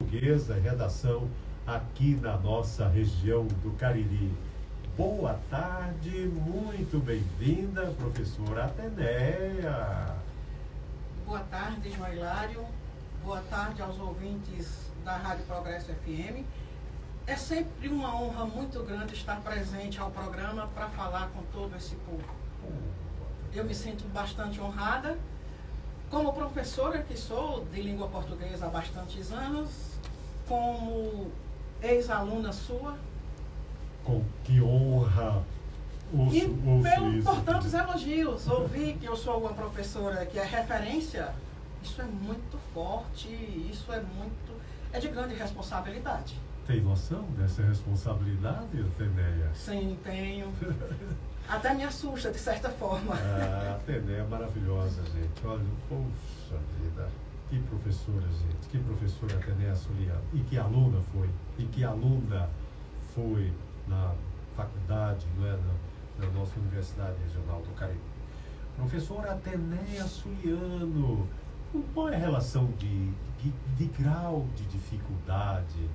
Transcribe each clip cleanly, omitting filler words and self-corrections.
portuguesa, redação aqui na nossa região do Cariri. Boa tarde, muito bem-vinda, professora Ateneia. Boa tarde, João Hilário. Boa tarde aos ouvintes da Rádio Progresso FM. É sempre uma honra muito grande estar presente ao programa para falar com todo esse povo. Eu me sinto bastante honrada. Como professora que sou de língua portuguesa há bastantes anos, como ex-aluna sua. Com que honra! E pelos importantes elogios. Ouvir que eu sou uma professora que é referência, isso é muito forte, isso é de grande responsabilidade. Tem noção dessa responsabilidade, Ateneia? Sim, tenho. Até me assusta, de certa forma. A Ateneia é maravilhosa, gente. Olha, poxa vida. Que professora, gente. Que professora Ateneia Suliano. E que aluna foi. E que aluna foi na faculdade, não é? Na nossa Universidade Regional do Cariri. Professora Ateneia Suliano. Qual é a relação de grau de dificuldade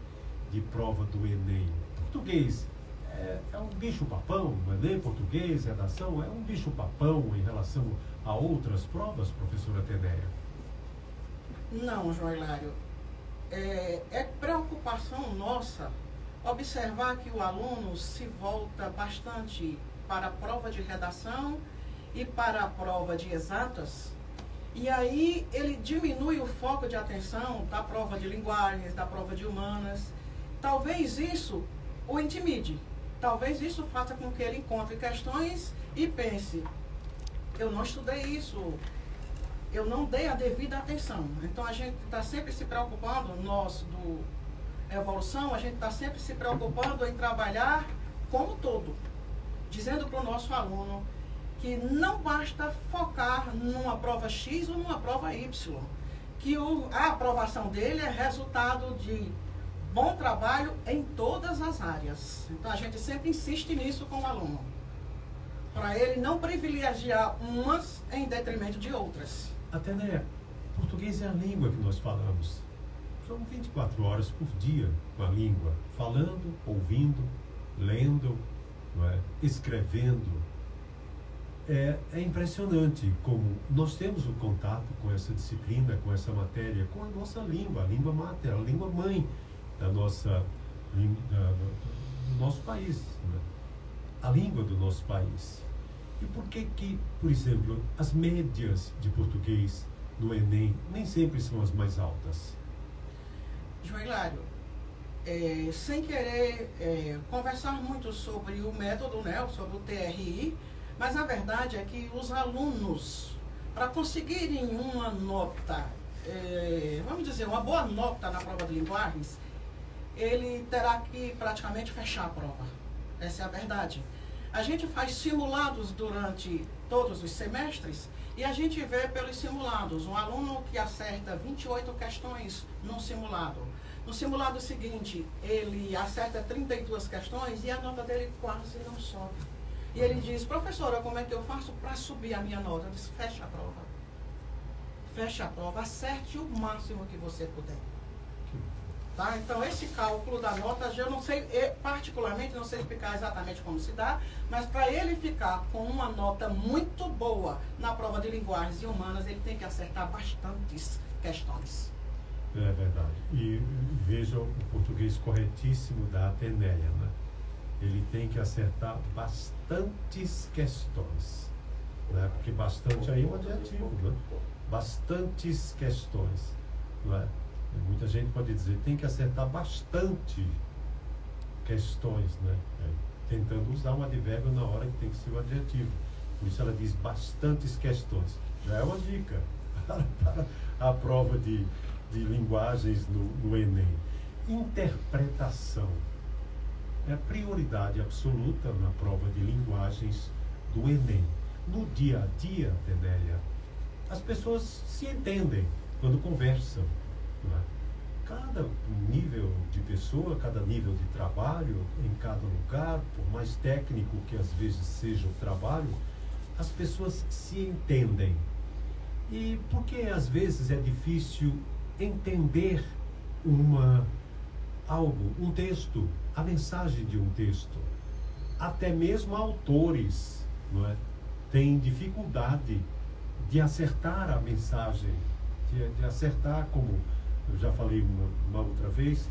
de prova do Enem? Português é um bicho-papão, o Enem português, redação, é um bicho-papão em relação a outras provas, professora Ateneia? Não, João Hilário. É preocupação nossa observar que o aluno se volta bastante para a prova de redação e para a prova de exatas, e aí ele diminui o foco de atenção da prova de linguagens, da prova de humanas. Talvez isso o intimide, talvez isso faça com que ele encontre questões e pense, eu não estudei isso, eu não dei a devida atenção. Então a gente está sempre se preocupando, nós do Evolução, a gente está sempre se preocupando em trabalhar como todo, dizendo para o nosso aluno que não basta focar numa prova X ou numa prova Y, que a aprovação dele é resultado de bom trabalho em todas as áreas. Então a gente sempre insiste nisso com o aluno, para ele não privilegiar umas em detrimento de outras. Ateneia, português é a língua que nós falamos. São 24 horas por dia com a língua, falando, ouvindo, lendo, não é? Escrevendo. É impressionante como nós temos o contato com essa disciplina, com essa matéria, com a nossa língua, a língua mater, a língua mãe do nosso país, né? A língua do nosso país. E por que, por exemplo, as médias de português no Enem nem sempre são as mais altas? João Hilário, sem querer conversar muito sobre o método, né, sobre o TRI, mas a verdade é que os alunos, para conseguirem uma nota, vamos dizer, uma boa nota na prova de linguagens, ele terá que praticamente fechar a prova. Essa é a verdade. A gente faz simulados durante todos os semestres e a gente vê pelos simulados um aluno que acerta 28 questões num simulado. No simulado seguinte, ele acerta 32 questões e a nota dele quase não sobe. E ele diz, professora, como é que eu faço para subir a minha nota? Eu disse, fecha a prova. Fecha a prova, acerte o máximo que você puder. Tá? Então, esse cálculo da nota, eu não sei, particularmente, não sei explicar exatamente como se dá, mas para ele ficar com uma nota muito boa na prova de linguagens e humanas, ele tem que acertar bastantes questões. É verdade. E veja o português corretíssimo da Ateneia, né? Ele tem que acertar bastantes questões, né? Porque bastante aí é um adjetivo, né? Bastantes questões, não é? Muita gente pode dizer, tem que acertar bastante questões, né? Tentando usar um advérbio na hora que tem que ser o adjetivo. Por isso ela diz bastantes questões. Já é uma dica para a prova de linguagens no Enem. Interpretação é prioridade absoluta na prova de linguagens do Enem. No dia a dia, Ateneia, as pessoas se entendem quando conversam. Cada nível de pessoa, cada nível de trabalho, em cada lugar, por mais técnico que às vezes seja o trabalho, as pessoas se entendem. E por que às vezes é difícil entender um texto, a mensagem de um texto. Até mesmo autores, não é, têm dificuldade de acertar a mensagem, de acertar, como eu já falei uma outra vez,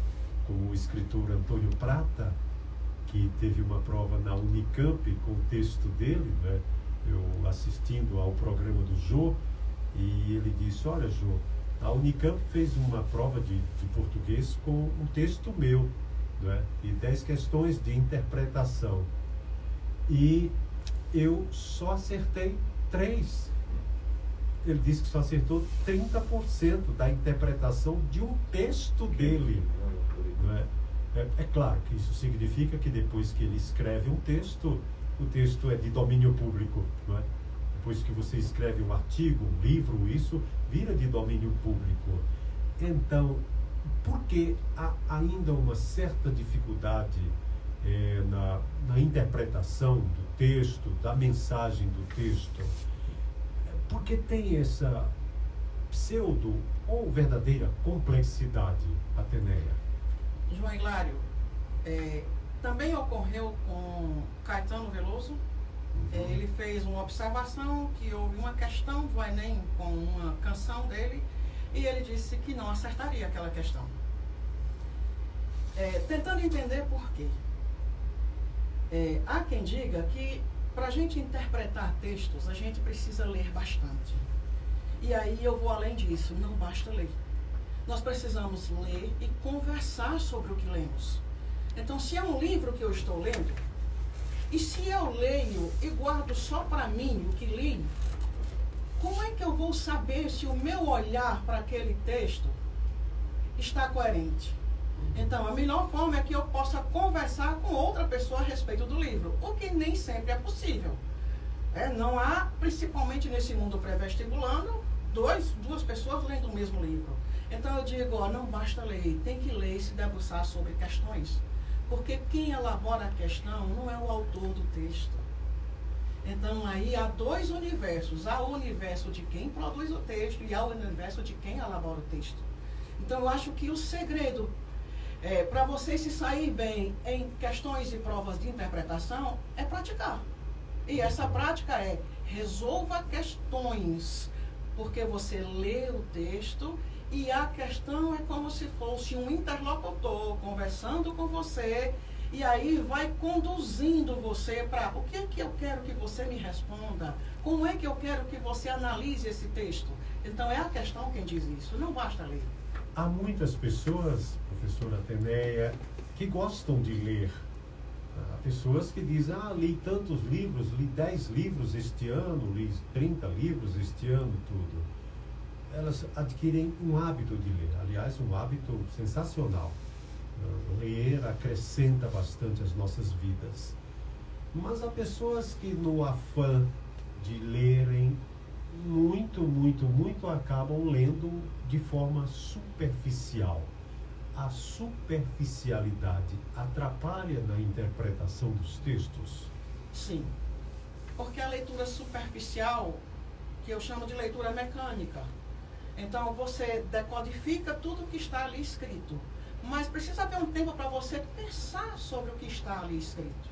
como o escritor Antônio Prata, que teve uma prova na Unicamp com o texto dele, né, eu assistindo ao programa do Jô, e ele disse: olha, Jô, a Unicamp fez uma prova de português com um texto meu, né, e 10 questões de interpretação. E eu só acertei 3. Ele disse que só acertou 30% da interpretação de um texto dele. Não é? É claro que isso significa que depois que ele escreve um texto, o texto é de domínio público. Não é? Depois que você escreve um artigo, um livro, isso vira de domínio público. Então, por que há ainda uma certa dificuldade na interpretação do texto, da mensagem do texto? Porque tem essa pseudo ou verdadeira complexidade, Ateneia? João Hilário, também ocorreu com Caetano Veloso. Ele fez uma observação que houve uma questão do Enem com uma canção dele e ele disse que não acertaria aquela questão. Tentando entender por quê. Há quem diga que para a gente interpretar textos, a gente precisa ler bastante. E aí eu vou além disso, não basta ler. Nós precisamos ler e conversar sobre o que lemos. Então, se é um livro que eu estou lendo, e se eu leio e guardo só para mim o que li, como é que eu vou saber se o meu olhar para aquele texto está coerente? Então, a melhor forma é que eu possa conversar com outra pessoa a respeito do livro, o que nem sempre é possível. Não há, principalmente nesse mundo pré-vestibulano, duas pessoas lendo o mesmo livro. Então eu digo, não basta ler, tem que ler e se debruçar sobre questões. Porque quem elabora a questão não é o autor do texto. Então aí há 2 universos, há o universo de quem produz o texto e há o universo de quem elabora o texto. Então eu acho que o segredo para você se sair bem em questões e provas de interpretação é praticar. E essa prática resolva questões, porque você lê o texto e a questão é como se fosse um interlocutor conversando com você e aí vai conduzindo você para o que é que eu quero que você me responda, como é que eu quero que você analise esse texto. Então é a questão quem diz isso, não basta ler. Há muitas pessoas, professora Ateneia, que gostam de ler. Há pessoas que dizem, li tantos livros, li 10 livros este ano, li 30 livros este ano, tudo. Elas adquirem um hábito de ler, aliás, um hábito sensacional. Ler acrescenta bastante as nossas vidas. Mas há pessoas que no afã de lerem muito acabam lendo de forma superficial. A superficialidade atrapalha na interpretação dos textos? Sim, porque a leitura superficial, que eu chamo de leitura mecânica, então você decodifica tudo que está ali escrito, mas precisa haver um tempo para você pensar sobre o que está ali escrito,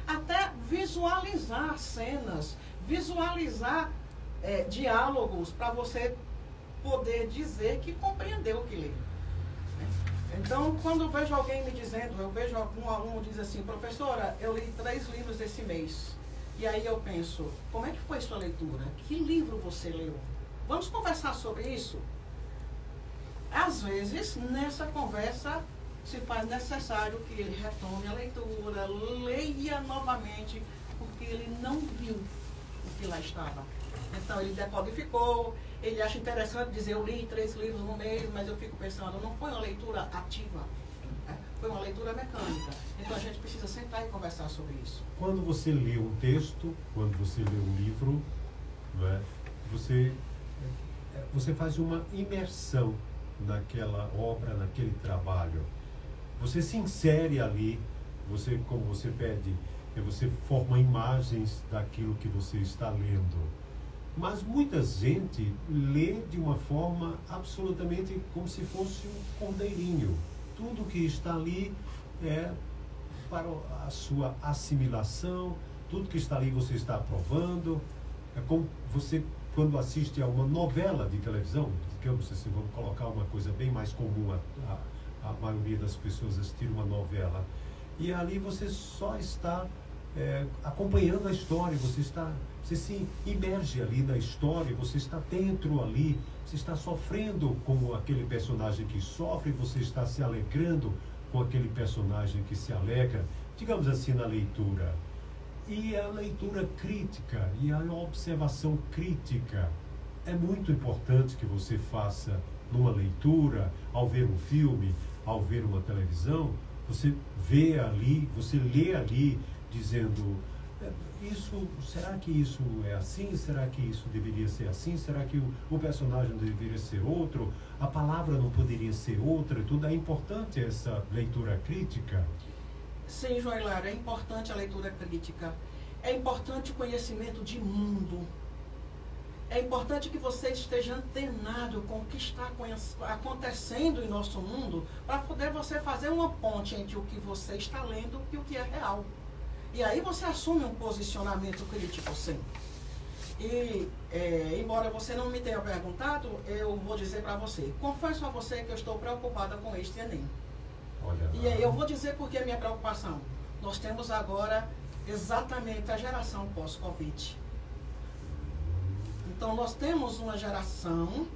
até visualizar cenas, visualizar diálogos para você poder dizer que compreendeu o que leu. Então, quando eu vejo alguém me dizendo, eu vejo algum aluno diz assim, professora, eu li 3 livros esse mês. E aí eu penso, como é que foi sua leitura? Que livro você leu? Vamos conversar sobre isso? Às vezes, nessa conversa, se faz necessário que ele retome a leitura, leia novamente, porque ele não viu o que lá estava. Então, ele decodificou, ele acha interessante dizer, eu li 3 livros no mês, mas eu fico pensando, não foi uma leitura ativa, foi uma leitura mecânica. Então, a gente precisa sentar e conversar sobre isso. Quando você lê um texto, quando você lê um livro, né, você faz uma imersão naquela obra, naquele trabalho. Você se insere ali, como você pede, você forma imagens daquilo que você está lendo. Mas muita gente lê de uma forma absolutamente como se fosse um cordeirinho. Tudo que está ali é para a sua assimilação, tudo que está ali você está aprovando. É como você, quando assiste a uma novela de televisão, digamos assim, vamos colocar uma coisa bem mais comum a maioria das pessoas assistir uma novela. E ali você só está acompanhando a história, você se imerge ali na história, você está dentro ali, você está sofrendo com aquele personagem que sofre, você está se alegrando com aquele personagem que se alegra, digamos assim, na leitura. E a leitura crítica e a observação crítica é muito importante que você faça numa leitura, ao ver um filme, ao ver uma televisão. Você vê ali, você lê ali, dizendo, será que isso é assim? Será que isso deveria ser assim? Será que o personagem deveria ser outro? A palavra não poderia ser outra? Tudo é importante essa leitura crítica? Sim, João Hilário, é importante a leitura crítica. É importante o conhecimento de mundo. É importante que você esteja antenado com o que está acontecendo em nosso mundo, para poder você fazer uma ponte entre o que você está lendo e o que é real. E aí você assume um posicionamento crítico, sim. E, embora você não me tenha perguntado, eu vou dizer para você. Confesso a você que eu estou preocupada com este Enem. Olha, e aí eu vou dizer por que a minha preocupação. Nós temos agora exatamente a geração pós-Covid. Então, nós temos uma geração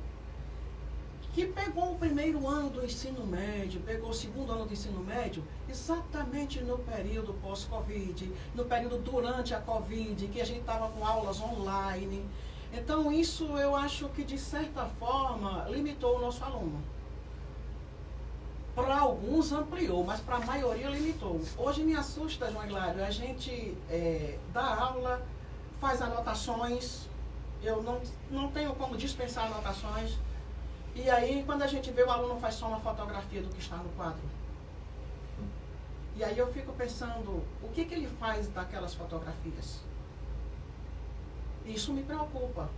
que pegou o primeiro ano do ensino médio, pegou o segundo ano do ensino médio, exatamente no período pós-Covid, no período durante a Covid, que a gente estava com aulas online. Então, isso eu acho que, de certa forma, limitou o nosso aluno. Para alguns ampliou, mas para a maioria limitou. Hoje me assusta, João Hilário, a gente dá aula, faz anotações. Eu não tenho como dispensar anotações. E aí, quando a gente vê, o aluno faz só uma fotografia do que está no quadro. E aí eu fico pensando, o que ele faz daquelas fotografias? Isso me preocupa.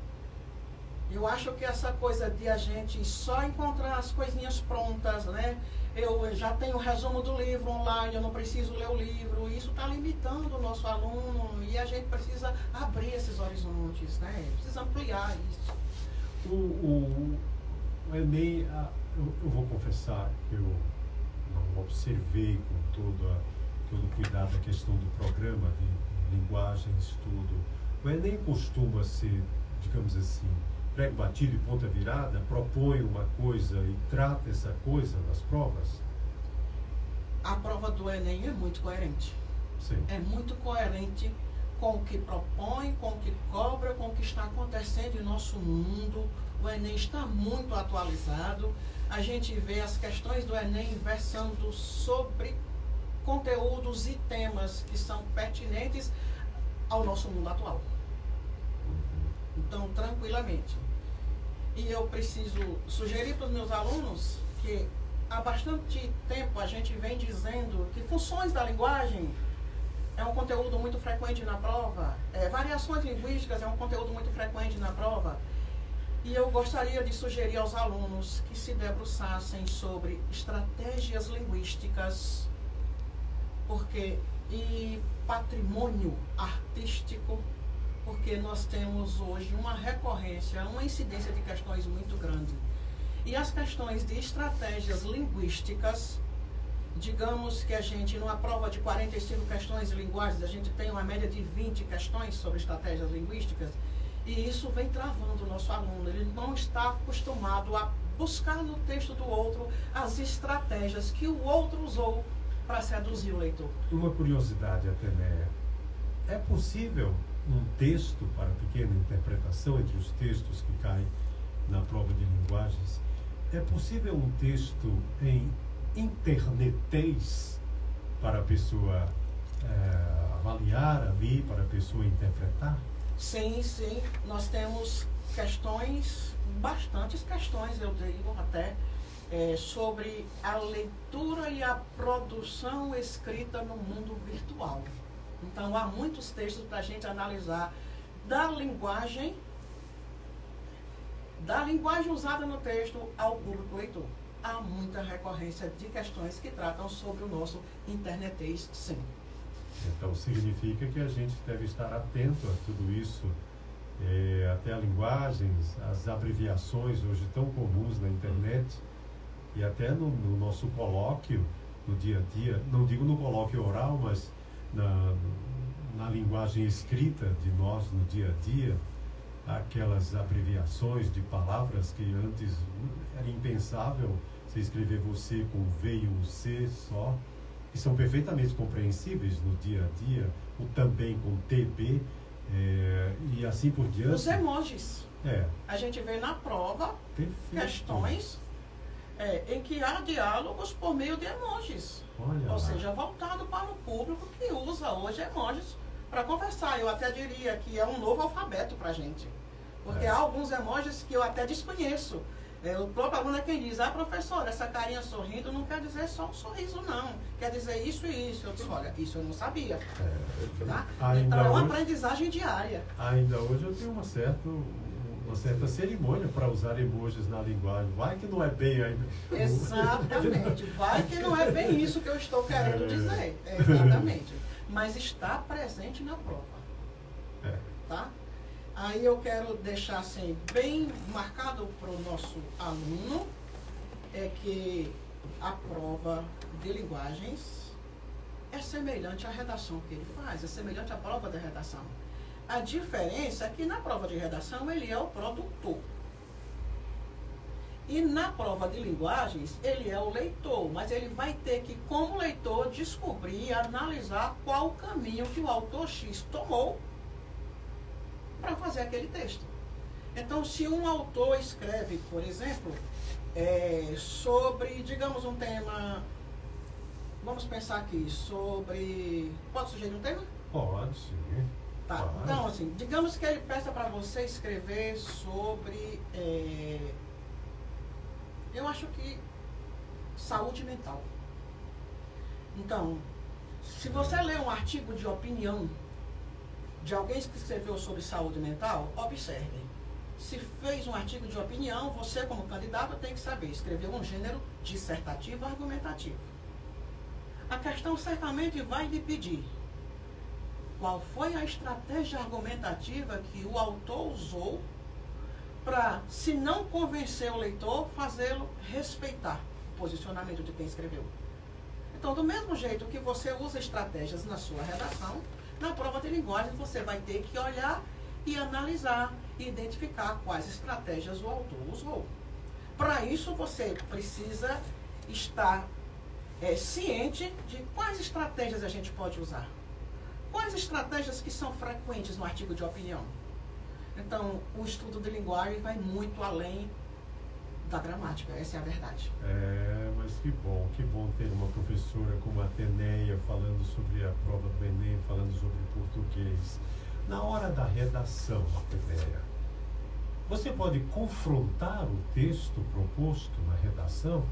Eu acho que essa coisa de a gente só encontrar as coisinhas prontas, né? Eu já tenho o resumo do livro online, eu não preciso ler o livro. Isso está limitando o nosso aluno e a gente precisa abrir esses horizontes, né? Precisa ampliar isso. O Enem, eu vou confessar que eu não observei com todo o cuidado a questão do programa de linguagens, tudo. O Enem costuma ser, digamos assim, prego batido e ponta virada, propõe uma coisa e trata essa coisa nas provas? A prova do Enem é muito coerente. Sim. É muito coerente com o que propõe, com o que cobra, com o que está acontecendo em nosso mundo. O Enem está muito atualizado. A gente vê as questões do Enem versando sobre conteúdos e temas que são pertinentes ao nosso mundo atual. Então, tranquilamente. E eu preciso sugerir para os meus alunos que há bastante tempo a gente vem dizendo que funções da linguagem é um conteúdo muito frequente na prova, variações linguísticas é um conteúdo muito frequente na prova. E eu gostaria de sugerir aos alunos que se debruçassem sobre estratégias linguísticas, e patrimônio artístico, porque nós temos hoje uma recorrência, uma incidência de questões muito grande. E as questões de estratégias linguísticas, digamos que a gente, numa prova de 45 questões de linguagens, a gente tem uma média de 20 questões sobre estratégias linguísticas, e isso vem travando o nosso aluno. Ele não está acostumado a buscar no texto do outro as estratégias que o outro usou para seduzir o leitor. Uma curiosidade, Atenéia. É possível um texto para pequena interpretação entre os textos que caem na prova de linguagens? É possível um texto em internetês para a pessoa avaliar ali, para a pessoa interpretar? Sim, sim. Nós temos questões, bastantes questões, eu digo até, sobre a leitura e a produção escrita no mundo virtual. Então, há muitos textos para a gente analisar da linguagem da linguagem usada no texto ao público leitor. Há muita recorrência de questões que tratam sobre o nosso internetês, sim. Então, significa que a gente deve estar atento a tudo isso, até a linguagens, as abreviações hoje tão comuns na internet, e até no nosso colóquio, no dia a dia, não digo no colóquio oral, mas na linguagem escrita de nós no dia a dia, aquelas abreviações de palavras que antes era impensável você escrever você com V e um C só, que são perfeitamente compreensíveis no dia a dia, o também com TB, e assim por diante. Os emojis. A gente vê na prova questões em que há diálogos por meio de emojis. Olha, ou seja, voltado para o público que usa hoje emojis para conversar. Eu até diria que é um novo alfabeto para a gente. Porque há alguns emojis que eu até desconheço. O próprio aluno é quem diz: professora, essa carinha sorrindo não quer dizer só um sorriso, não. Quer dizer isso e isso. Eu disse: olha, isso eu não sabia. Tá? Então é uma aprendizagem diária. Ainda hoje eu tenho uma certa cerimônia para usar emojis na linguagem. Vai que não é bem ainda. Exatamente. Vai que não é bem isso que eu estou querendo dizer. Exatamente. Mas está presente na prova. Tá? Aí eu quero deixar assim, bem marcado para o nosso aluno, que a prova de linguagens é semelhante à redação que ele faz, é semelhante à prova de redação. A diferença é que na prova de redação ele é o produtor. E na prova de linguagens ele é o leitor, mas ele vai ter que, como leitor, descobrir, analisar qual o caminho que o autor X tomou para fazer aquele texto. Então, se um autor escreve, por exemplo, sobre, digamos, um tema, vamos pensar aqui, sobre... Pode sugerir um tema? Pode, sim. Tá. Pode. Então, assim, digamos que ele peça para você escrever sobre, eu acho que, saúde mental. Então, se você lê um artigo de opinião de alguém que escreveu sobre saúde mental, observe. Se fez um artigo de opinião, você como candidato tem que saber escrever um gênero dissertativo argumentativo. A questão certamente vai lhe pedir qual foi a estratégia argumentativa que o autor usou para, se não convencer o leitor, fazê-lo respeitar o posicionamento de quem escreveu. Então, do mesmo jeito que você usa estratégias na sua redação, na prova de linguagem você vai ter que olhar e analisar e identificar quais estratégias o autor usou. Para isso você precisa estar ciente de quais estratégias a gente pode usar. Quais estratégias que são frequentes no artigo de opinião. Então, o estudo de linguagem vai muito além da gramática, essa é a verdade. Mas que bom ter uma professora como a Ateneia falando sobre a prova do Enem, falando sobre português. Na hora da redação, Ateneia, você pode confrontar o texto proposto na redação?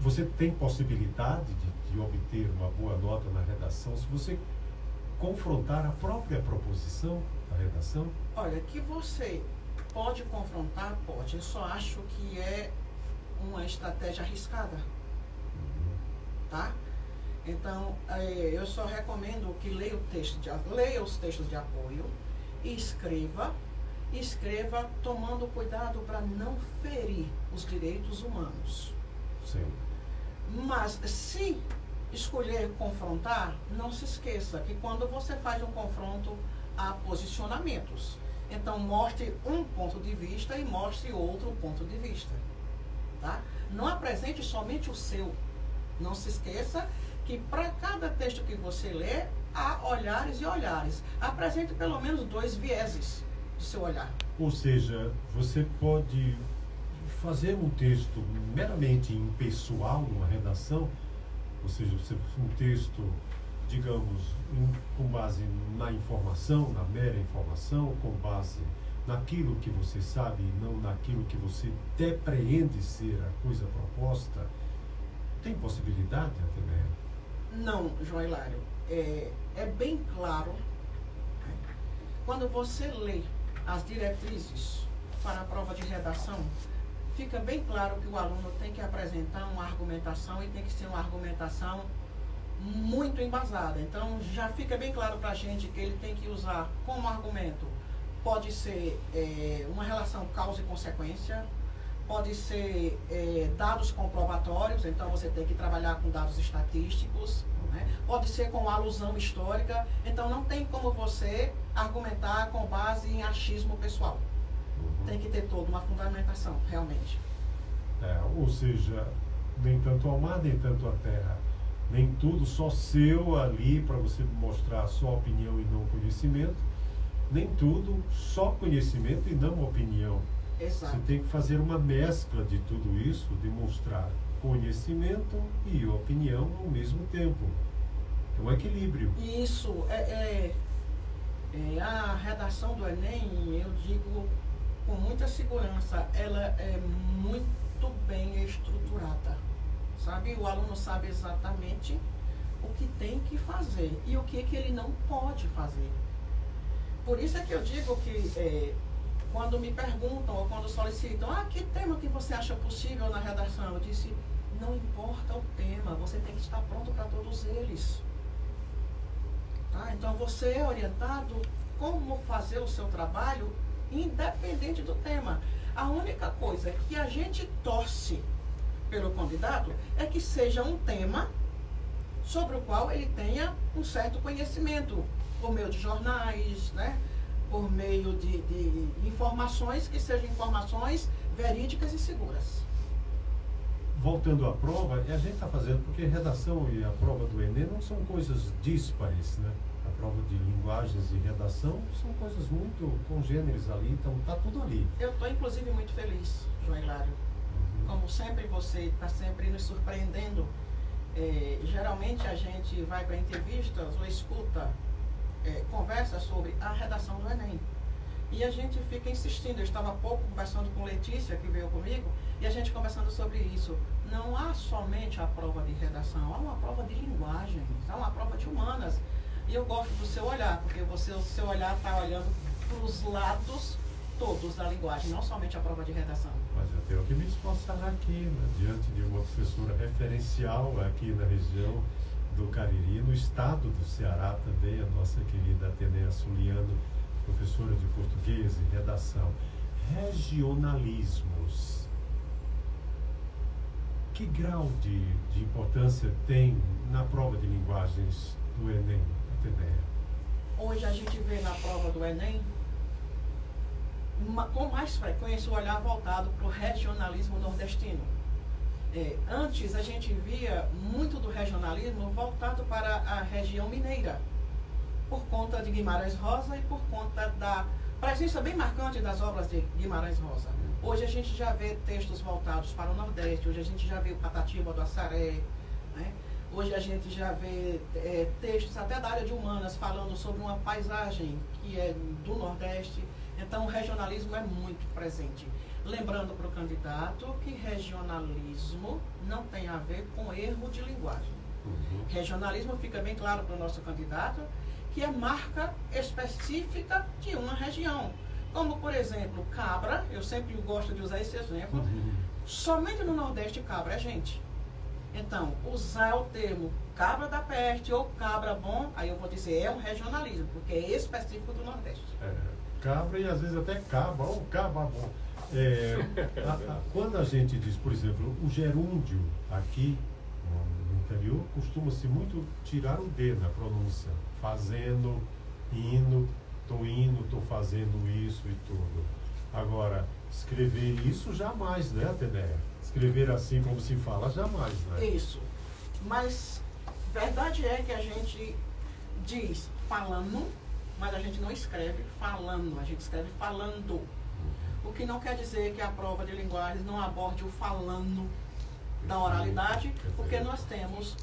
Você tem possibilidade de obter uma boa nota na redação se você confrontar a própria proposição da redação? Olha, que você pode confrontar, pode. Eu só acho que é uma estratégia arriscada. Tá? Então, eu só recomendo que leia os textos de apoio e escreva tomando cuidado para não ferir os direitos humanos. Sim. Mas, se escolher confrontar, não se esqueça que quando você faz um confronto, há posicionamentos. Então, mostre um ponto de vista e mostre outro ponto de vista. Tá? Não apresente somente o seu. Não se esqueça que para cada texto que você lê, há olhares e olhares. Apresente pelo menos 2 vieses do seu olhar. Ou seja, você pode fazer um texto meramente impessoal numa redação, ou seja, um texto, digamos, com base na informação, na mera informação, com base naquilo que você sabe e não naquilo que você depreende ser a coisa proposta. Tem possibilidade, Ateneia? Não, João Hilário. É bem claro, quando você lê as diretrizes para a prova de redação, fica bem claro que o aluno tem que apresentar uma argumentação e tem que ser uma argumentação muito embasada. Então, já fica bem claro para a gente que ele tem que usar como argumento. Pode ser uma relação causa e consequência, pode ser dados comprobatórios, então você tem que trabalhar com dados estatísticos, né? Pode ser com alusão histórica, então não tem como você argumentar com base em achismo pessoal. Tem que ter toda uma fundamentação, realmente. Ou seja, nem tanto ao mar, nem tanto à terra. Nem tudo só seu ali para você mostrar só opinião e não conhecimento. Nem tudo só conhecimento e não opinião. Exato. Você tem que fazer uma mescla de tudo isso, demonstrar conhecimento e opinião ao mesmo tempo. É um equilíbrio. Isso. A redação do Enem, eu digo com muita segurança, ela é muito bem estruturada. Sabe? O aluno sabe exatamente o que tem que fazer e o que ele não pode fazer. Por isso é que eu digo que quando me perguntam ou quando solicitam, que tema que você acha possível na redação? Eu disse, não importa o tema, você tem que estar pronto para todos eles. Tá? Então você é orientado como fazer o seu trabalho independente do tema. A única coisa que a gente torce pelo candidato é que seja um tema sobre o qual ele tenha um certo conhecimento, por meio de jornais, né? Por meio de informações que sejam informações verídicas e seguras. Voltando à prova, a gente está fazendo, porque redação e a prova do Enem não são coisas díspares, né? A prova de linguagens e redação são coisas muito congêneres ali, então está tudo ali. Eu estou, inclusive, muito feliz, João Hilário. Como sempre, você está sempre nos surpreendendo. Geralmente a gente vai para entrevistas ou escuta, conversa sobre a redação do Enem. E a gente fica insistindo. Eu estava há pouco conversando com Letícia, que veio comigo, e a gente conversando sobre isso. Não há somente a prova de redação, há uma prova de linguagens, há uma prova de humanas. E eu gosto do seu olhar, porque o seu olhar está olhando para os lados todos da linguagem, não somente a prova de redação. Mas eu tenho que me esforçar aqui, né, diante de uma professora referencial aqui na região do Cariri, no estado do Ceará também, a nossa querida Atenea Suliano, professora de português e redação. Regionalismos. Que grau de importância tem na prova de linguagens do Enem, Atenea? Hoje a gente vê na prova do Enem, com mais frequência, o olhar voltado para o regionalismo nordestino. Antes a gente via muito do regionalismo voltado para a região mineira, por conta de Guimarães Rosa e por conta da presença bem marcante das obras de Guimarães Rosa. Hoje a gente já vê textos voltados para o Nordeste, hoje a gente já vê o Patativa do Assaré, né? Hoje a gente já vê textos até da área de humanas falando sobre uma paisagem que é do Nordeste. Então o regionalismo é muito presente. Lembrando para o candidato que regionalismo não tem a ver com erro de linguagem. Regionalismo, fica bem claro para o nosso candidato, que é marca específica de uma região. Como, por exemplo, cabra, eu sempre gosto de usar esse exemplo, somente no Nordeste cabra é gente. Então, usar o termo cabra da peste ou cabra bom, aí eu vou dizer, é um regionalismo, porque é específico do Nordeste. Cabra e às vezes até caba, ou caba bom. Quando a gente diz, por exemplo, o gerúndio aqui no interior, costuma-se muito tirar o D na pronúncia. Fazendo, indo, tô fazendo isso e tudo. Agora, escrever isso jamais, né, Atenea? Escrever assim como se fala, jamais, né? Isso. Mas verdade é que a gente diz falando, mas a gente não escreve falando, a gente escreve falando. O que não quer dizer que a prova de linguagens não aborde o falando da oralidade, porque nós temos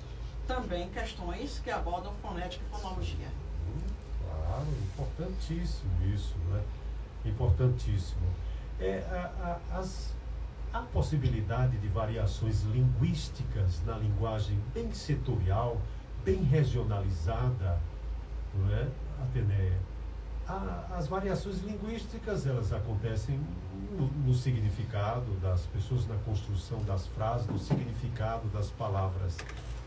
também questões que abordam fonética e fonologia. Claro, importantíssimo isso, né? Importantíssimo. Há possibilidade de variações linguísticas na linguagem bem setorial, bem regionalizada, não é, Atenea? As variações linguísticas, elas acontecem no significado das pessoas, na construção das frases, no significado das palavras.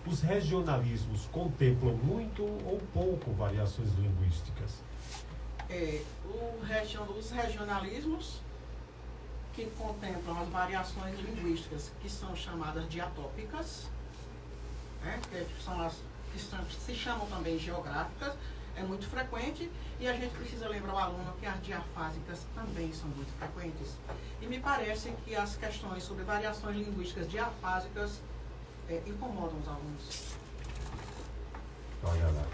Os regionalismos contemplam muito ou pouco variações linguísticas? Os regionalismos que contemplam as variações linguísticas, que são chamadas diatópicas, né, que são as que se chamam também geográficas, é muito frequente, e a gente precisa lembrar ao aluno que as diafásicas também são muito frequentes. E me parece que as questões sobre variações linguísticas diafásicas incomodam os alunos. Olha lá.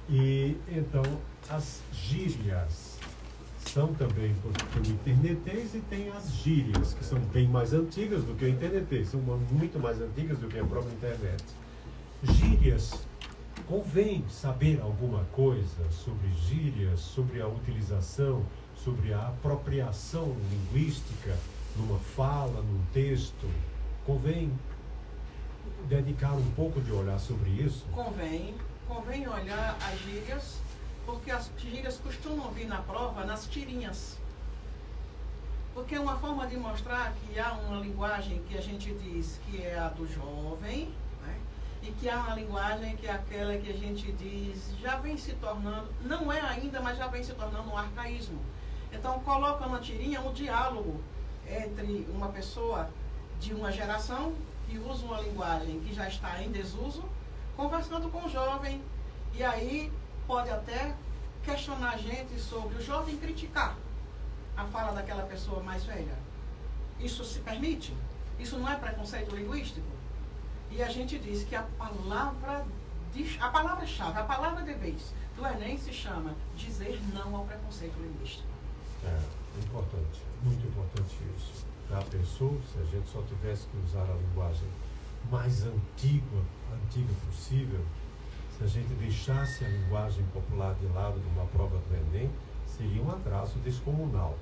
E então, as gírias são também do internetês, e tem as gírias, que são bem mais antigas do que o internetês, são muito mais antigas do que a própria internet. Gírias, convém saber alguma coisa sobre gírias, sobre a utilização, sobre a apropriação linguística numa fala, num texto? Convém dedicar um pouco de olhar sobre isso? Convém olhar as gírias, porque as gírias costumam vir na prova nas tirinhas. Porque é uma forma de mostrar que há uma linguagem que a gente diz que é a do jovem, né? E que há uma linguagem que é aquela que a gente diz já vem se tornando, não é ainda, mas já vem se tornando um arcaísmo. Então coloca na tirinha um diálogo entre uma pessoa de uma geração que usa uma linguagem que já está em desuso, conversando com o jovem, e aí pode até questionar a gente sobre o jovem criticar a fala daquela pessoa mais velha. Isso se permite? Isso não é preconceito linguístico? E a gente diz que a palavra-chave, a palavra de vez do Enem se chama dizer não ao preconceito linguístico. É importante, muito importante isso. Já pensou se a gente só tivesse que usar a linguagem mais antiga possível? Se a gente deixasse a linguagem popular de lado numa prova do Enem, seria um atraso descomunal.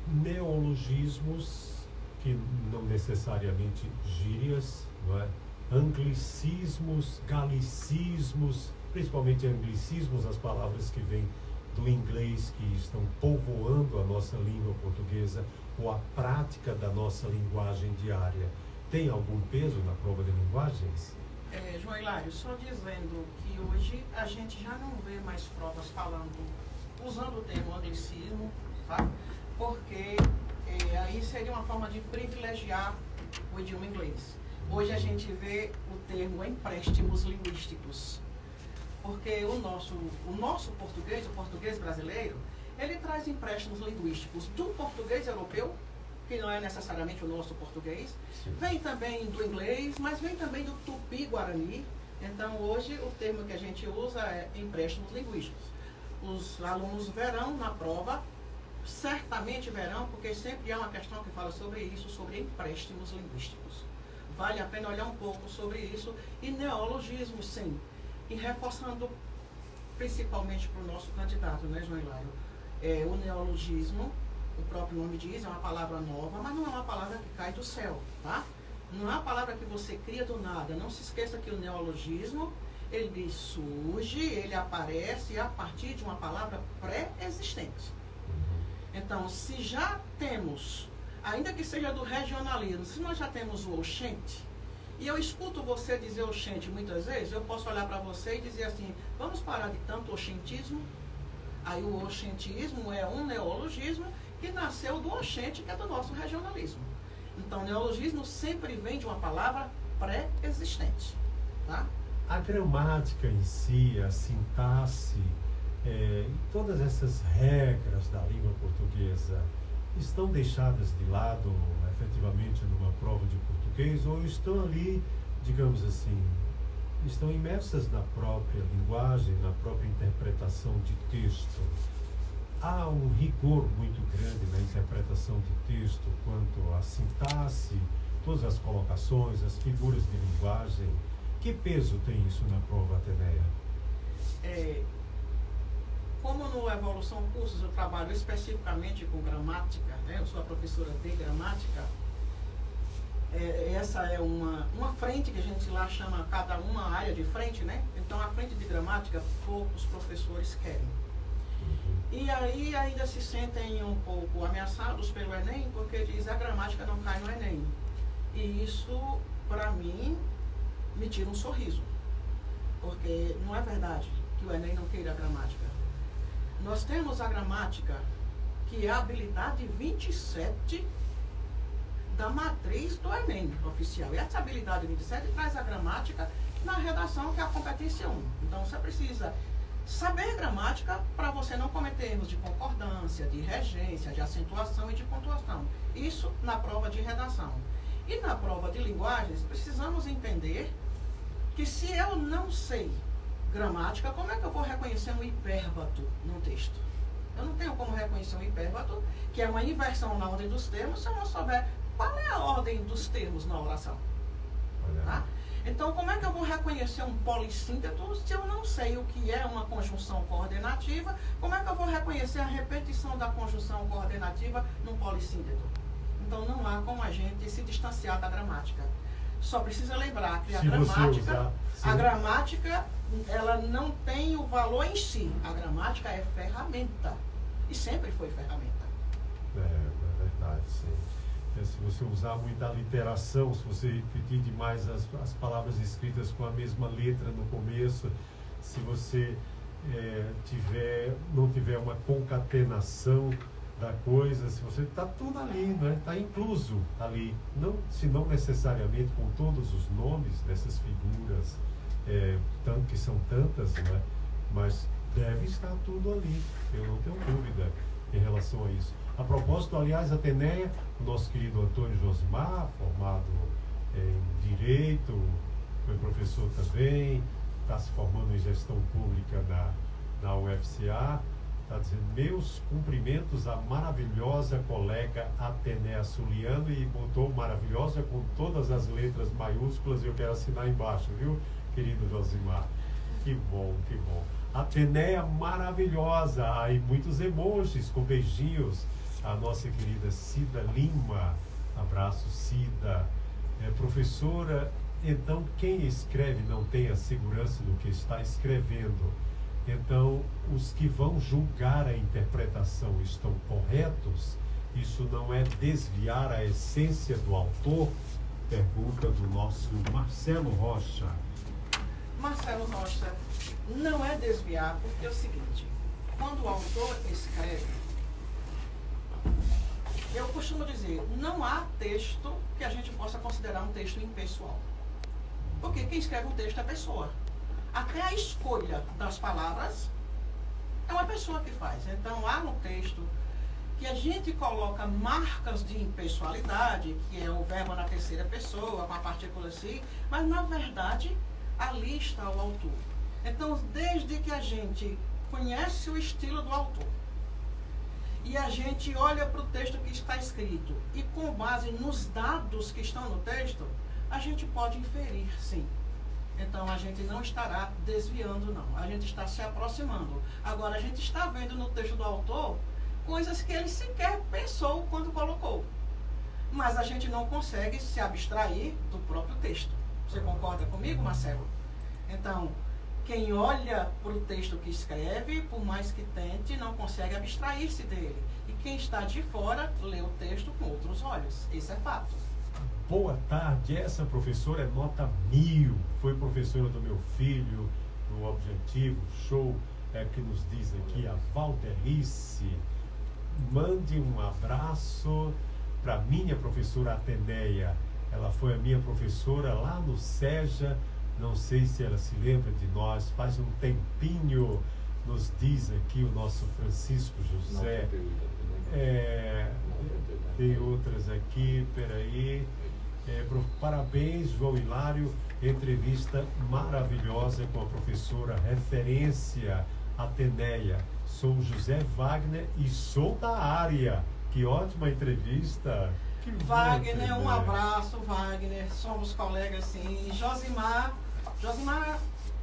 Neologismos, que não necessariamente gírias, não é? Anglicismos, galicismos, principalmente anglicismos, as palavras que vêm do inglês, que estão povoando a nossa língua portuguesa, ou a prática da nossa linguagem diária. Tem algum peso na prova de linguagens? João Hilário, só dizendo que hoje a gente já não vê mais provas usando o termo anglicismo, tá? Porque aí seria uma forma de privilegiar o idioma inglês. Hoje a gente vê o termo empréstimos linguísticos, porque o nosso português, o português brasileiro, ele traz empréstimos linguísticos do português europeu, que não é necessariamente o nosso português, sim, vem também do inglês, mas vem também do tupi-guarani. Então hoje o termo que a gente usa é empréstimos linguísticos. Os alunos verão na prova, certamente verão, porque sempre há uma questão que fala sobre isso, sobre empréstimos linguísticos. Vale a pena olhar um pouco sobre isso. E neologismos, sim. E reforçando principalmente para o nosso candidato, né, João Hilário? O neologismo, o próprio nome diz, é uma palavra nova, mas não é uma palavra que cai do céu, tá? Não é uma palavra que você cria do nada. Não se esqueça que o neologismo, ele surge, ele aparece a partir de uma palavra pré-existente. Então, se já temos, ainda que seja do regionalismo, se nós já temos o oxente, e eu escuto você dizer oxente muitas vezes, eu posso olhar para você e dizer assim, vamos parar de tanto oxentismo? Aí o oxentismo é um neologismo que nasceu do oxente, que é do nosso regionalismo. Então, o neologismo sempre vem de uma palavra pré-existente, tá? A gramática em si, a sintaxe, todas essas regras da língua portuguesa estão deixadas de lado efetivamente numa prova de português, ou estão ali, digamos assim, estão imersas na própria linguagem, na própria interpretação de texto? Há um rigor muito grande na interpretação de texto quanto à sintaxe, todas as colocações, as figuras de linguagem. Que peso tem isso na prova, Ateneia? Como no Evolução Cursos eu trabalho especificamente com gramática, né? Eu sou a professora de gramática, essa é uma uma frente, que a gente lá chama cada uma área de frente, né? Então, a frente de gramática, poucos professores querem. E aí ainda se sentem um pouco ameaçados pelo Enem, porque diz a gramática não cai no Enem. E isso, para mim, me tira um sorriso. Porque não é verdade que o Enem não queira a gramática. Nós temos a gramática, que é a habilidade 27 da matriz do Enem oficial. E essa habilidade 27 traz a gramática na redação, que é a competência 1. Então, você precisa saber gramática para você não cometer erros de concordância, de regência, de acentuação e de pontuação. Isso na prova de redação. E na prova de linguagens, precisamos entender que se eu não sei gramática, como é que eu vou reconhecer um hipérbato no texto? Eu não tenho como reconhecer um hipérbato, que é uma inversão na ordem dos termos, se eu não souber qual é a ordem dos termos na oração. Tá? Então, como é que eu vou reconhecer um polissínteto se eu não sei o que é uma conjunção coordenativa? Como é que eu vou reconhecer a repetição da conjunção coordenativa num polissínteto? Então, não há como a gente se distanciar da gramática. Só precisa lembrar que a gramática, ela não tem o valor em si. A gramática é ferramenta. E sempre foi ferramenta. É verdade, sim. Se você usar muita literação, se você repetir demais as palavras escritas com a mesma letra no começo, se você não tiver uma concatenação da coisa, se você está tudo ali, né? Está incluso ali, se não necessariamente com todos os nomes dessas figuras, que são tantas, né? Mas deve estar tudo ali, eu não tenho dúvida em relação a isso. A propósito, aliás, Ateneia, o nosso querido Antônio Josimar, formado em Direito, foi professor também, está se formando em Gestão Pública na UFCA, está dizendo: meus cumprimentos à maravilhosa colega Ateneia Suliano, e botou maravilhosa com todas as letras maiúsculas, e eu quero assinar embaixo, viu, querido Josimar? Que bom, que bom. Ateneia maravilhosa, aí muitos emojis com beijinhos. A nossa querida Cida Lima, abraço Cida. Professora, então quem escreve não tem a segurança do que está escrevendo. Então, os que vão julgar a interpretação estão corretos? Isso não é desviar a essência do autor? Pergunta do nosso Marcelo Rocha. Marcelo Rocha, não é desviar, porque é o seguinte: quando o autor escreve, eu costumo dizer, não há texto que a gente possa considerar um texto impessoal. Porque quem escreve um texto é a pessoa. Até a escolha das palavras é uma pessoa que faz. Então, há no texto que a gente coloca marcas de impessoalidade, que é o verbo na terceira pessoa, com a partícula si, mas, na verdade, ali está o autor. Então, desde que a gente conhece o estilo do autor, e a gente olha para o texto que está escrito, e com base nos dados que estão no texto, a gente pode inferir, sim. Então, a gente não estará desviando, não. A gente está se aproximando. Agora, a gente está vendo no texto do autor coisas que ele sequer pensou quando colocou. Mas a gente não consegue se abstrair do próprio texto. Você concorda comigo, Marcelo? Então, quem olha para o texto que escreve, por mais que tente, não consegue abstrair-se dele. E quem está de fora, lê o texto com outros olhos. Isso é fato. Boa tarde, essa professora é nota 1000, foi professora do meu filho no Objetivo, show, que nos diz aqui a Valdelice. Mande um abraço para minha professora Ateneia, ela foi a minha professora lá no SEJA, não sei se ela se lembra de nós, faz um tempinho, nos diz aqui o nosso Francisco José. Tem outras aqui, peraí. Parabéns, João Hilário, entrevista maravilhosa com a professora referência Ateneia. Sou José Wagner e sou da área. Que ótima entrevista. Que Wagner, um abraço, Wagner. Somos colegas, sim. Josimar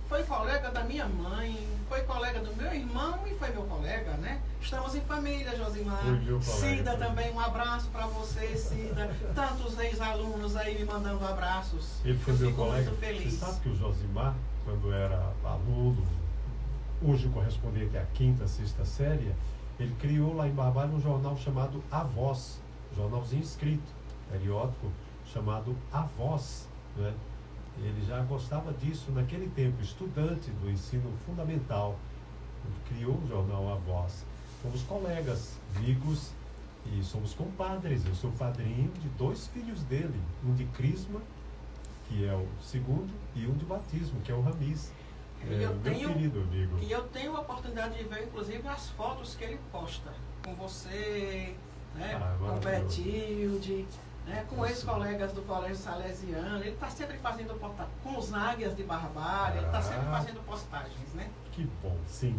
foi colega da minha mãe, foi colega do meu irmão e foi meu colega, né? Estamos em família, Josimar. Cida também, um abraço para você, Cida. Tantos ex-alunos aí me mandando abraços. Ele foi meu colega. Você sabe que o Josimar, quando era aluno, hoje correspondente à 5ª, 6ª série, ele criou lá em Barbalha um jornal chamado A Voz, jornalzinho escrito, periódico, chamado A Voz, né? Ele já gostava disso naquele tempo, estudante do ensino fundamental. Ele criou o jornal A Voz. Fomos colegas, amigos e somos compadres. Eu sou padrinho de 2 filhos dele, um de crisma, que é o segundo, e um de batismo, que é o Ramiz. Meu querido amigo. E eu tenho a oportunidade de ver, inclusive, as fotos que ele posta com você, né, com o Betilde, né, com ex-colegas do Colégio Salesiano. Ele está sempre fazendo com os águias de Barbalha, ele está sempre fazendo postagens, né? Que bom, sim,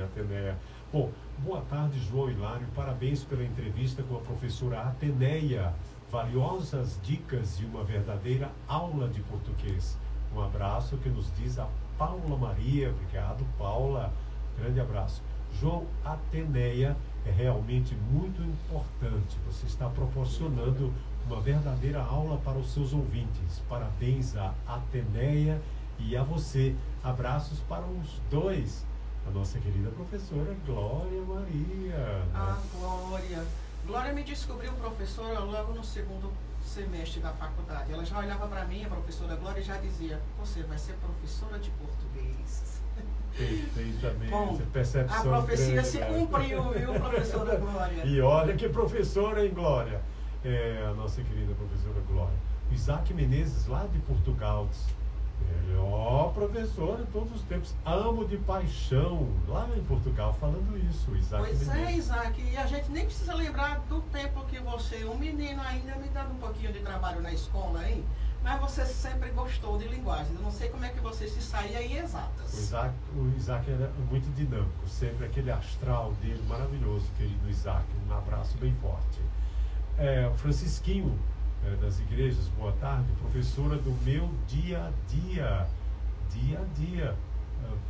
Ateneia. Bom, boa tarde, João Hilário. Parabéns pela entrevista com a professora Ateneia. Valiosas dicas e uma verdadeira aula de português. Um abraço que nos diz a Paula Maria. Obrigado, Paula. Grande abraço. João, Ateneia é realmente muito importante. Você está proporcionando uma verdadeira aula para os seus ouvintes. Parabéns a Ateneia e a você. Abraços para os dois. A nossa querida professora Glória Maria. Né? Ah, Glória. Glória me descobriu professora logo no 2º semestre da faculdade. Ela já olhava para mim, a professora Glória, e já dizia: você vai ser professora de português. Perfeitamente. Bom, a profecia se cumpriu, viu, professora Glória? E olha que professora, hein, Glória? A nossa querida professora Glória. Isaac Menezes, lá de Portugal, melhor professor em todos os tempos. Amo de paixão, lá em Portugal, falando isso, Isaac Menezes. Pois é, Isaac, e a gente nem precisa lembrar do tempo que você, um menino ainda, me dando um pouquinho de trabalho na escola, hein? Mas você sempre gostou de linguagem. Eu não sei como é que você se saía em exatas. O Isaac era muito dinâmico, sempre aquele astral dele maravilhoso, querido Isaac. Um abraço bem forte. Francisquinho, das igrejas, boa tarde. Professora do meu dia a dia. Dia a dia.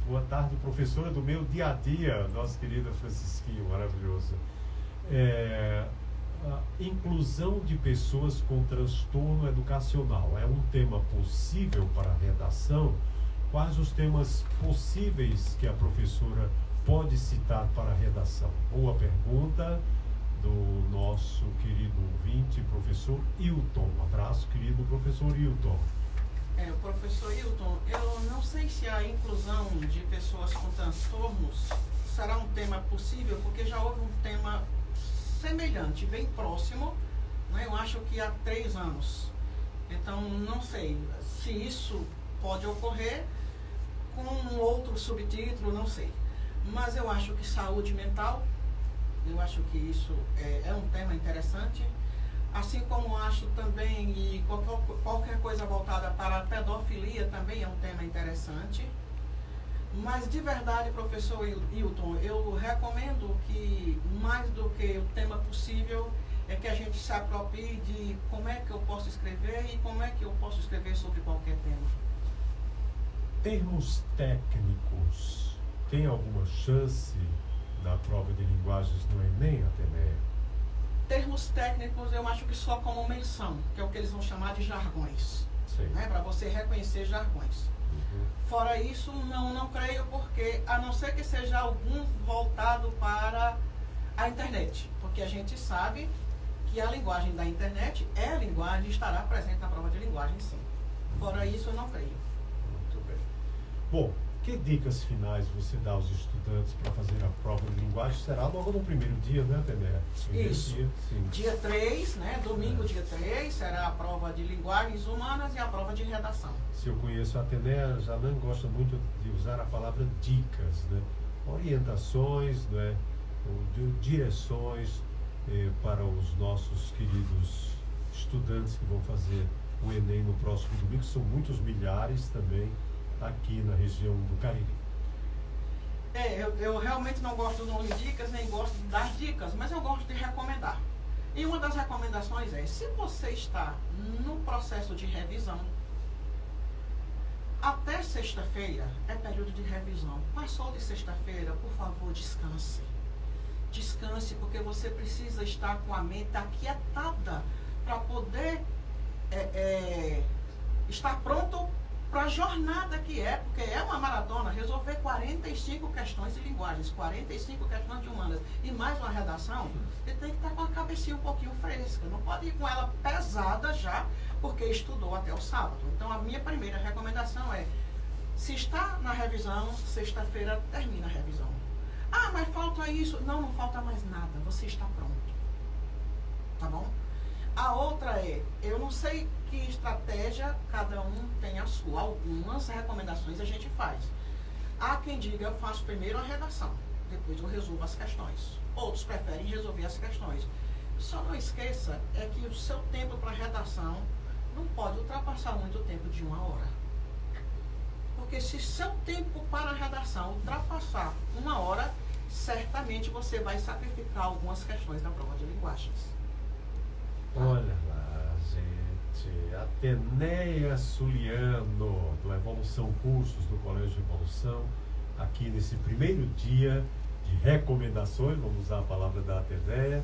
Boa tarde, professora do meu dia a dia. Nosso querido Francisquinho, maravilhoso. Inclusão de pessoas com transtorno educacional é um tema possível para a redação? Quais os temas possíveis que a professora pode citar para a redação? Boa pergunta do nosso querido ouvinte, professor Hilton. Um abraço, querido professor Hilton. Professor Hilton, eu não sei se a inclusão de pessoas com transtornos será um tema possível, porque já houve um tema semelhante, bem próximo, né? Eu acho que há 3 anos. Então, não sei se isso pode ocorrer com um outro subtítulo, não sei. Mas eu acho que saúde mental, eu acho que isso é um tema interessante. Assim como acho também, e qualquer coisa voltada para a pedofilia também é um tema interessante. Mas de verdade, professor Hilton, eu recomendo que, mais do que o tema possível, é que a gente se aproprie de como é que eu posso escrever e como é que eu posso escrever sobre qualquer tema. Termos técnicos, tem alguma chance da prova de linguagens no Enem, Ateneia? Termos técnicos, eu acho que só como menção, que é o que eles vão chamar de jargões, né? Para você reconhecer jargões. Fora isso, não creio, porque a não ser que seja algum voltado para a internet, porque a gente sabe que a linguagem da internet é a linguagem e estará presente na prova de linguagem, sim. Fora isso, eu não creio. Muito bem. Bom, que dicas finais você dá aos estudantes para fazer a prova de linguagem? Será logo no primeiro dia, né, Ateneia? Isso. Dia 3, né? Domingo, dia 3, será a prova de linguagens humanas e a prova de redação. Se eu conheço a Ateneia, já não gosta muito de usar a palavra dicas, né? Orientações, né? Direções para os nossos queridos estudantes que vão fazer o Enem no próximo domingo. São muitos milhares também aqui na região do Cariri. Eu realmente não gosto de dicas, nem gosto de dar dicas, mas eu gosto de recomendar. E uma das recomendações é, se você está no processo de revisão, Até sexta-feira é período de revisão. Passou de sexta-feira, por favor, descanse. Descanse, porque você precisa estar com a mente aquietada para poder estar pronto para a jornada que é, porque é uma maratona, resolver 45 questões de linguagens, 45 questões de humanas e mais uma redação, você tem que estar com a cabecinha um pouquinho fresca, não pode ir com ela pesada já, porque estudou até o sábado. Então a minha primeira recomendação é, se está na revisão, sexta-feira termina a revisão. Ah, mas falta isso. Não, não falta mais nada, você está pronto. Tá bom? A outra é, eu não sei que estratégia cada um tem a sua. Algumas recomendações a gente faz. Há quem diga, eu faço primeiro a redação, depois eu resolvo as questões. Outros preferem resolver as questões. Só não esqueça é que o seu tempo para redação não pode ultrapassar muito o tempo de 1 hora. Porque se seu tempo para a redação ultrapassar 1 hora, certamente você vai sacrificar algumas questões da prova de linguagens. Olha lá, gente, Atenéia Suliano, do Evolução Cursos do Colégio Evolução, aqui nesse primeiro dia de recomendações, vamos usar a palavra da Atenéia,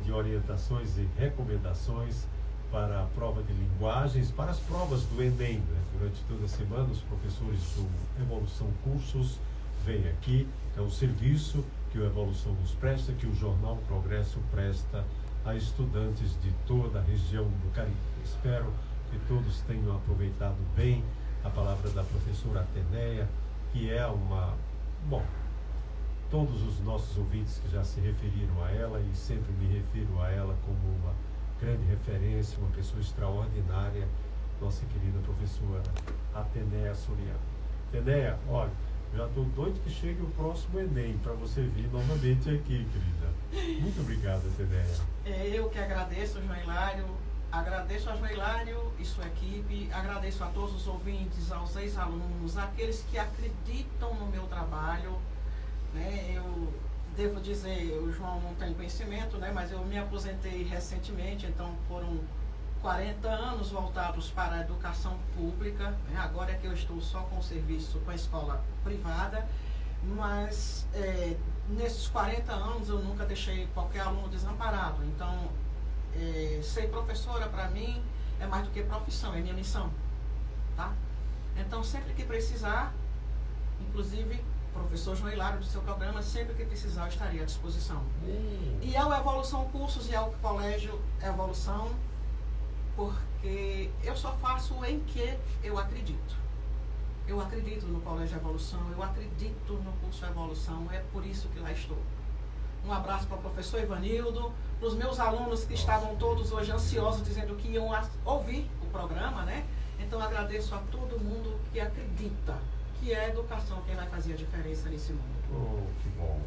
de orientações e recomendações para a prova de linguagens, para as provas do Enem, né? Durante toda a semana, os professores do Evolução Cursos vêm aqui, é um serviço que o Evolução nos presta, que o Jornal Progresso presta a estudantes de toda a região do Caribe. Espero que todos tenham aproveitado bem a palavra da professora Atenéia, que é uma... Bom, todos os nossos ouvintes que já se referiram a ela, e sempre me refiro a ela como uma grande referência, uma pessoa extraordinária, nossa querida professora Atenéia Suliano. Atenéia, olha, já estou doido que chegue o próximo Enem, para você vir novamente aqui, querida. Muito obrigado, Atenéia. Eu que agradeço, João Hilário, agradeço a João Hilário e sua equipe, agradeço a todos os ouvintes, aos ex-alunos, àqueles que acreditam no meu trabalho, né? Eu devo dizer, o João não tem conhecimento, né? Mas eu me aposentei recentemente, então foram 40 anos voltados para a educação pública, né? Agora é que eu estou só com o serviço com a escola privada, mas nesses 40 anos eu nunca deixei qualquer aluno desamparado. Então, ser professora para mim é mais do que profissão, é minha missão, tá? Então, sempre que precisar, inclusive professor João Hilário do seu programa, sempre que precisar eu estaria à disposição. E ao Evolução Cursos e ao Colégio Evolução, porque eu só faço em que eu acredito. Eu acredito no Colégio Evolução, eu acredito no curso Evolução, é por isso que lá estou. Um abraço para o professor Ivanildo, para os meus alunos que estavam todos hoje ansiosos, dizendo que iam ouvir o programa, né? Então agradeço a todo mundo que acredita que é a educação quem vai fazer a diferença nesse mundo. Oh, que bom.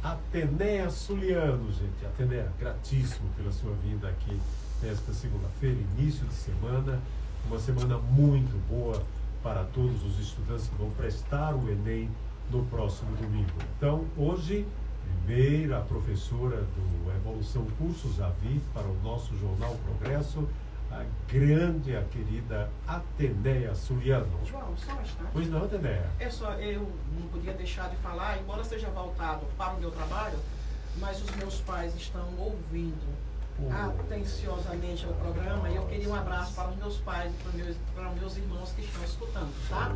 Atenéia Suliano, gente. Atenéia, gratíssimo pela sua vinda aqui nesta segunda-feira, início de semana. Uma semana muito boa para todos os estudantes que vão prestar o Enem no próximo domingo. Então, hoje, primeira professora do Evolução Cursos a vir para o nosso Jornal Progresso, a grande, a querida Atenéia Suliano. João, só um instante. Pois não, Atenéia? Eu não podia deixar de falar, embora seja voltado para o meu trabalho, mas os meus pais estão ouvindo atenciosamente o programa, e eu queria um abraço para os meus pais e para os meus irmãos que estão escutando, tá?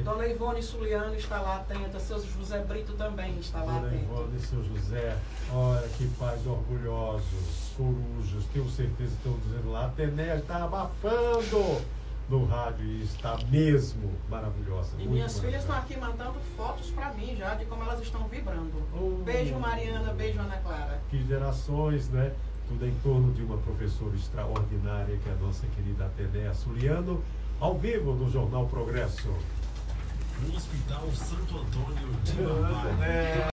Dona Ivone Suliano está lá atenta, seu José Brito também está lá atento. Dona Ivone e seu José, olha que pais orgulhosos, corujos, tenho certeza que estão dizendo lá, a Atenéia está abafando no rádio e está mesmo maravilhosa. E minhas filhas estão aqui mandando fotos para mim já de como elas estão vibrando. Beijo Mariana, beijo Ana Clara. Que gerações, né? Tudo em torno de uma professora extraordinária que é a nossa querida Atenéia Suliano, ao vivo no Jornal Progresso. No Hospital Santo Antônio de Barbalho.